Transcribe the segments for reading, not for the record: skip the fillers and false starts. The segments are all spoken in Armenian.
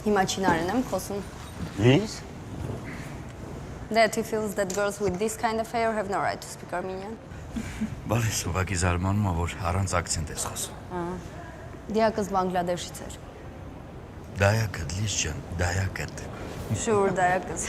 Հիմա չինարեն եմ խոսում։ Ես? That he feels that girls with this kind of hair have no right to speak Armenian. Բալես ուղղակի զարմանում ա, որ առանց ակցենտ ես խոսում։ Դիակս Բանգլադեշից էր։ Դայակդ, Լիզ ջան, դայակդ։ Sure, դիակս։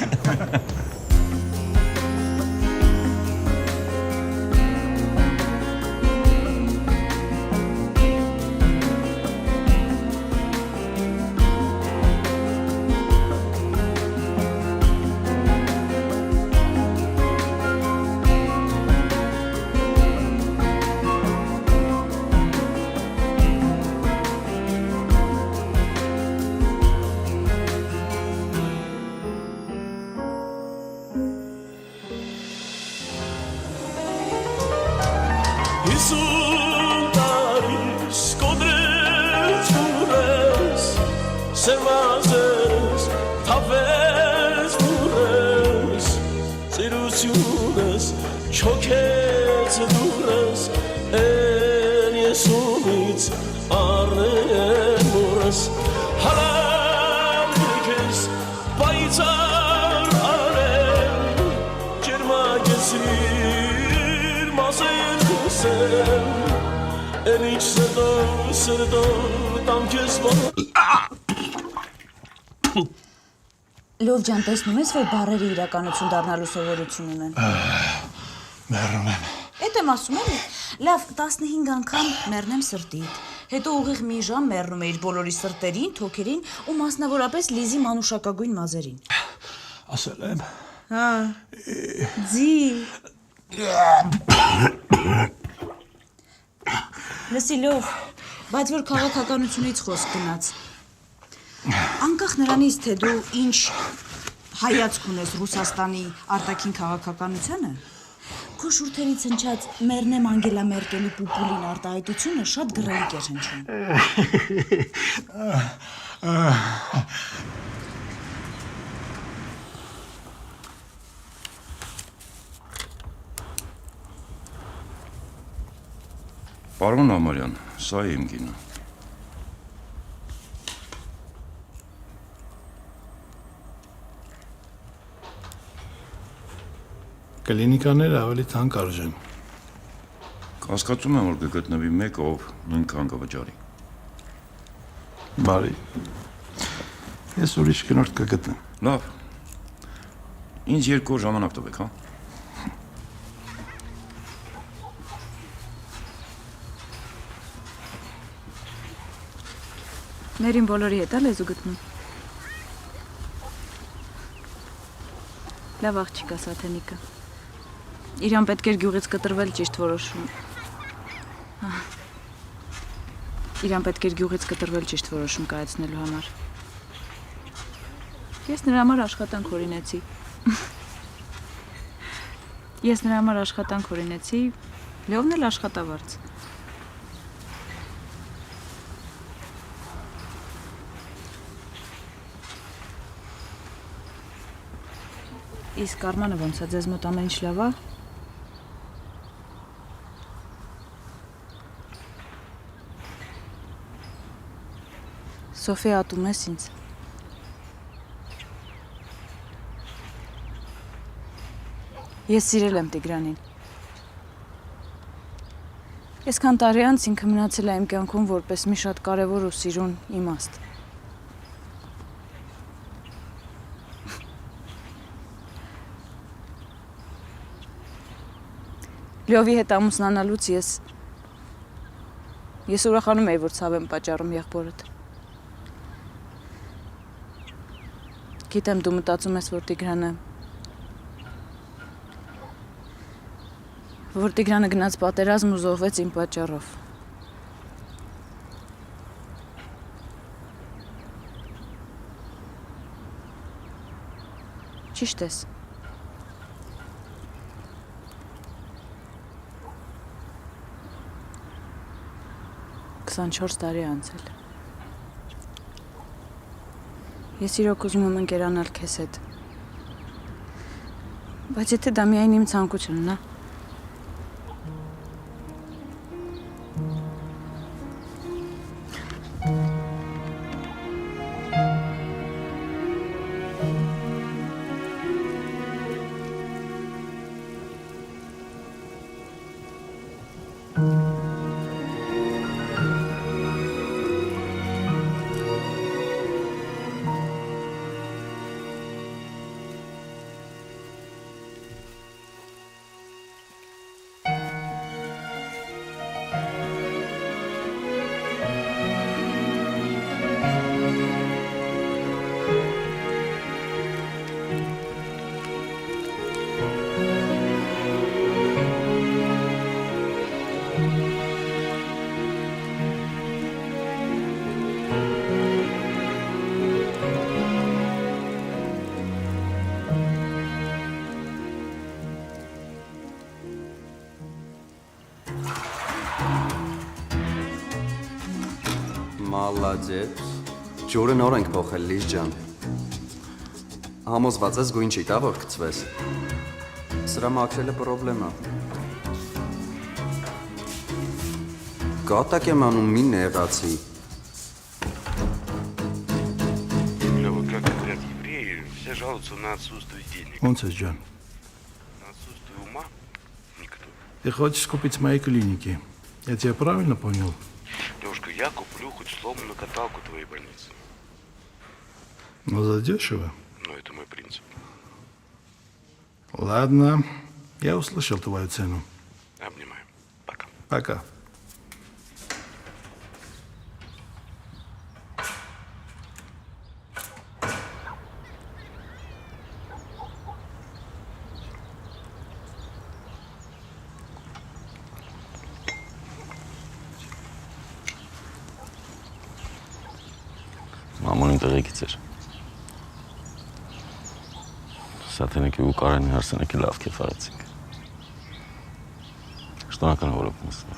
Լով ջան, տեսնում ես, որ բառերը իրականություն դառնալու սովորություն ունեն։ Մեռնում եմ։ Էդ եմ ասում էլի։ Լավ, 15 անգամ մեռնեմ սրտիդ։ Հետո ուղիղ մի ժամ մեռնում էիր բոլորի սրտերին, թոքերին ու մասնավորապես Լիզի մանուշակագույն մազերին։ Ասել եմ։ Հա։ Ձի։ Լսի լով, բայց որ քաղաքականությունից խոսք գնաց։ Անկախ նրանից, թե դու ինչ հայացք ունես Ռուսաստանի արտաքին քաղաքականությանը, քո շուրթերից հնչած մեռնեմ Անգելա Մերկելի պուպուլին արտահայտությունը շատ գրելիք էր հնչում։ Պարոն Ամարյան, սա է իմ գինը։ Կլինիկաները ավելի թանկ արժեն։ Կասկածում եմ, որ կգտնվի մեկ, ով նույնքան կվճարի։ Բարի։ Ես ուրիշ կնորդ կգտնեմ։ Լավ։ Ինձ 2 օր ժամանակ տվեք, հա։ Ներին բոլորի հետ է լեզու գտնում։ Լավ աղջիկ ասա Թենիկը։ Իրան պետք էր գյուղից կտրվել ճիշտ որոշում։ Իրան պետք էր գյուղից կտրվել ճիշտ որոշում կայացնելու համար։ Ես նրա համար աշխատանք օրինեցի։ Ես նրա համար աշխատանք օրինեցի, Լևն էլ աշխատավարձ։ Իսկ Արմանը ոնց է, ձեզ մոտ ամեն ինչ լավ է։ Սոֆի ատում ես ինձ։ Ես սիրել եմ Տիգրանին։ Այսքան տարի անց ինքը մնացել է իմ կյանքում որպես մի շատ կարևոր ու սիրուն իմաստ։ Լյովի հետ ամուսնանալուց ես ուրախանում էի, որ ցավ եմ պատճառում եղբորդ։ Գիտեմ, դու մտածում ես, որ Տիգրանը գնաց պատերազմ ու զոհվեց իմ պատճառով։ Ճիշտ ես։ Քսանչորս տարի անցել։ Ես իրոք ուզում եմ ընկերանալ քեզ հետ։ Բայց եթե դա միայն իմ ցանկությունն է։ Մալադետ։ Ջուրը նոր ենք փոխել Լիզ ջան։ Համոզված ես գույն չի տա որ գցվես։ Սրա մաքրելը պրոբլեմա։ Կատակ եմ անում մի նեղացի։ Да вот как говорят евреи, все жалуются на отсутствие денег. Ոնց է ջան։ На отсутствие ума никто. Ты хочешь купить мои клиники? Я тебя правильно понял? Девушка, я куплю хоть сломанную каталку твоей больницы. Но задешево. Но это мой принцип. Ладно, я услышал твою цену. Обнимаю. Пока. Пока. Մամոնին տեղեկից էր։ Սաթենիկի ու Կարենի հարսանեկի լավ կեֆ արեցինք։ Շնորհակալ եմ որ օգնեցիք։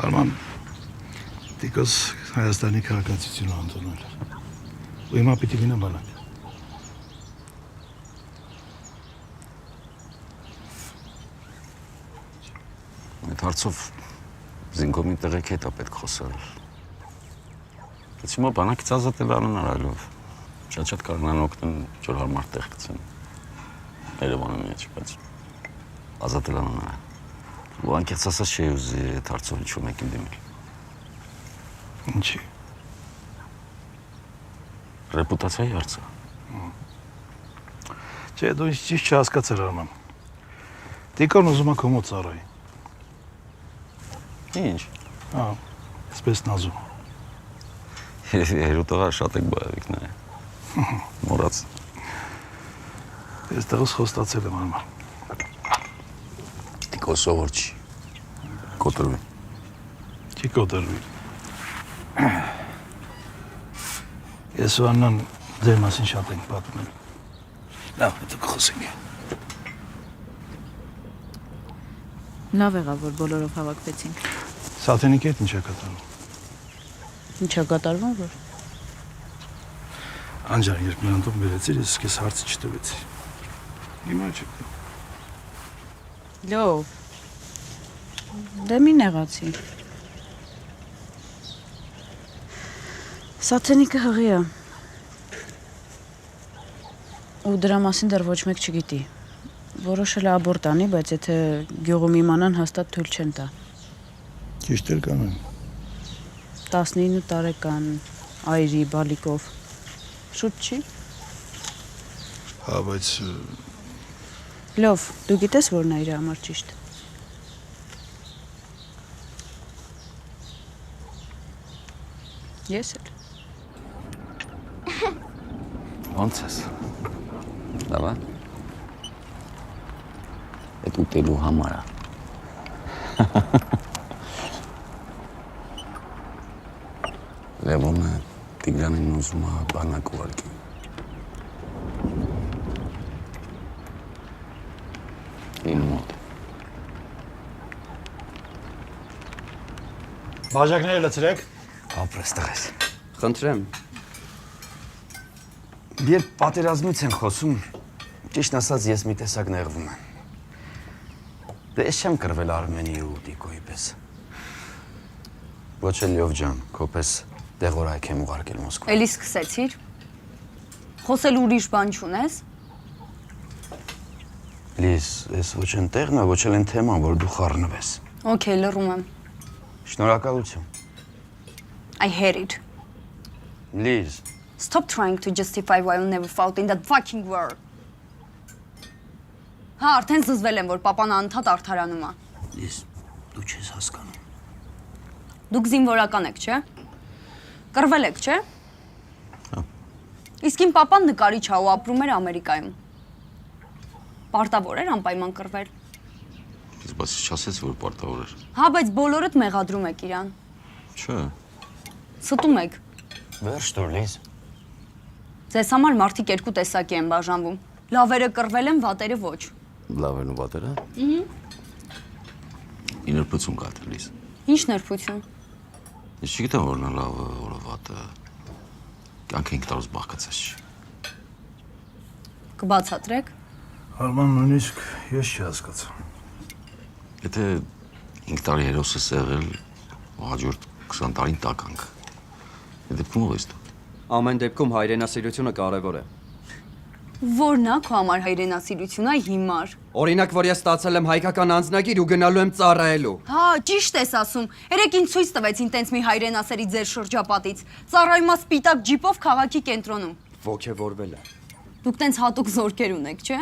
Արման, դիկոս Հայաստանի քաղաքացիությունը անդոնել։ Ու հիմա պիտի գնամ բանակ։ Այդ հարցով զինգոմի տեղեկ հետ է պետք խոսալ։ Բայց հիմա բանակից ազատել անհնարելով։ Շատ կարողան օգնեն ջոր հարմար տեղ գցեն։ Երևանի մեջ, բայց ազատել անհնար։ Ու անկեղծ ասած չի ուզի այդ հարցով ինչ-որ մեկին դիմել։ Ինչի։ Ռեպուտացիայի հարցը։ Չէ, դու ինձ ճիշտ չհասկացար Արման։ Դիկոն ուզում է քո մոտ ծառայի։ Ինչ։ Հա, այսպես նազում։ Երութողա շատ եք բայավիկն է։ Մորաց։ Ես տեղս խոստացել եմ Արման։ Դիկո սովոր չի։ Կոտրվի։ Չի կոտրվի։ Ես ու Աննան ձեր մասին շատ ենք պատմել։ Լավ, հետո կխոսենք։ Լավ եղավ, որ բոլորով հավաքվեցինք։ Սաթենիկի հետ ինչ է կատարվում։ Ինչա կատարվում որ։ Անջան, երբ նրան բերեցիր, ես քեզ հարցը չտվեցի։ Հիմա չկա։ Լավ։ Դե մի նեղացի։ Սաթենիկը հղի է։ Ու դրա մասին դեռ ոչ մեկ չգիտի։ Որոշել է աբորտ անի, բայց եթե գյուղում իմանան, հաստատ թույլ չեն տա։ Ճիշտ էլ կանեն։ 19 տարեկան, այրի, բալիկով։ Շուտ չի։ Հա, բայց Լավ, դու գիտես, որն է իր համար ճիշտ։ Ես էլ։ Ոնց ես։ Լավ է։ Այդ ուտելու համար է։ Լևոնը Տիգրանին ուզում է բանակ ուղարկի։ Իմ մոտ։ բաժակները լցրեք։ Ապրես տղես։ Խնդրեմ։ Երբ պատերազմից են խոսում, ճիշտ ասած ես մի տեսակ նեղվում եմ։ Դե ես չեմ կրվել Արմենի ու Տիկոյի պես։ Ոչ էլ Լյով ջան, քո պես դեղորայք եմ ուղարկել Մոսկվա։ Էլի սկսեցիր։ Խոսել ուրիշ բան չունես։ Լիզ, ես ոչ են տեղն է, ոչ էլ են թեման, որ դու խառնվես։ Okay, լռում եմ։ Շնորհակալություն։ I hate it. Լիզ, Stop trying to justify why you never fought in that fucking war. Հա, արդեն զզվել եմ, որ պապան անընդհատ արդարանում է։ Լիզ, դու չես հասկանում։ Դուք զինվորական եք, չէ՞։ Կռվել եք, չէ՞։ Հա։ Իսկ իմ պապան նկարիչ է ու ապրում էր Ամերիկայում։ Պարտավոր էր անպայման կռվել։ Ես բացի չասեց, որ պարտավոր էր։ Հա, բայց բոլորդ մեղադրում եք իրան։ Չէ։ Ստում եք։ Վերջ դուր, Լիզ։ Ձեզ համար մարդիկ երկու տեսակի են բաժանվում։ Լավերը կռվել են, վատերը ոչ։ Լավերն ու վատերը։ 9% կա Լիզ։ Ինչ նրբություն։ Ես չգիտեմ որն է լավը, որը վատը։ Կյանքը 5 տարուց բաղկացած չի։ Կբացատրեք։ Արման նույնիսկ ես չհասկացա։ Եթե 5 տարի հերոսս եղել, հաջորդ 20 տարին տականք։ Եթե դեպքում ով ես դու։ Ամեն դեպքում հայրենասիրությունը կարևոր է։ Որն է քո համար հայրենասիրությունը հիմար։ Օրինակ, որ ես ստացել եմ հայկական անձնագիր ու գնալու եմ ծառայելու։ Հա, ճիշտ ես ասում։ Երեք ինձ ցույց տվեցին տենց մի հայրենասերի ձեր շրջապատից։ Ծառայումա սպիտակ ջիպով քաղաքի կենտրոնում։ Ոգևորվել է։ Դուք տենց հատուկ զորքեր ունեք, չէ՞։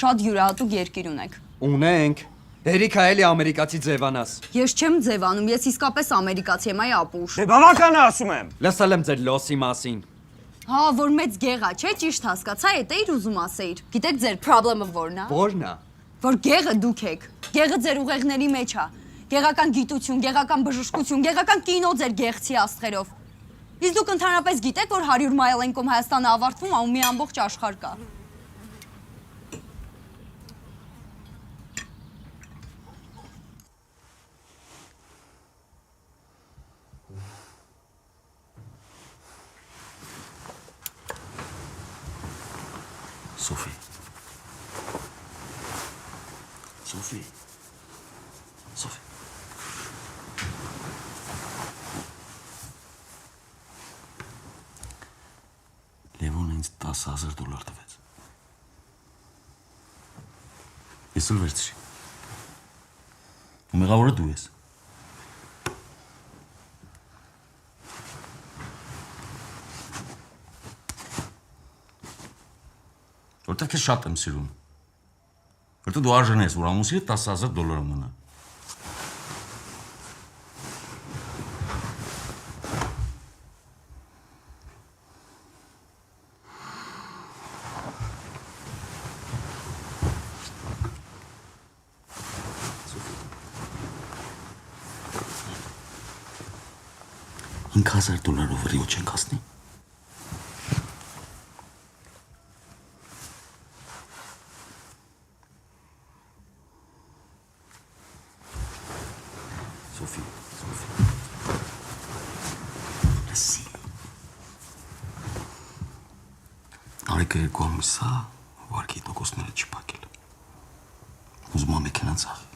Շատ յուրահատուկ երկիր ունեք։ Ունենք։ Հերիք ա էլի ամերիկացի ձևանաս։ Ես չեմ ձևանում, ես իսկապես ամերիկացի եմ, այ ապուշ։ Դե բավական է ասում եմ։ Լսել եմ ձեր լոսի մասին։ Հա, որ մեծ գեղա, չէ՞, ճիշտ հասկացա, էդ էիր ուզում ասեիր։ Գիտեք ձեր խնդրեմը որն է։ Որն է։ Որ գեղը դուք եք։ Գեղը ձեր ուղեղների մեջ է։ Գեղական գիտություն, գեղական բժշկություն, գեղական կինո ձեր գեղցի աստղերով։ Իսկ դուք ընդհանրապես գիտեք, որ 100 մայլ ենկում Հայաստանը ավարտվում է ու մի ամբողջ աշխարհ կա։ Սոֆի։ Սոֆի։ Սոֆի։ Լևոնը ինձ $10,000 տվեց։ Ես էլ վերցրի։ Ու մեղավորը դու ես։ Որտեղ քեզ շատ եմ սիրում։ Որտեղ դու արժան ես, որ ամուսինդ $10,000 մնա։ $5,000 վրիո չենք հասնի։ Սոֆի, Սոֆի։ Լսի։ Արեկը 2 ամիս է, վարկի տոկոսները չի փակել։ Ուզում եմ մեքենան ծախի։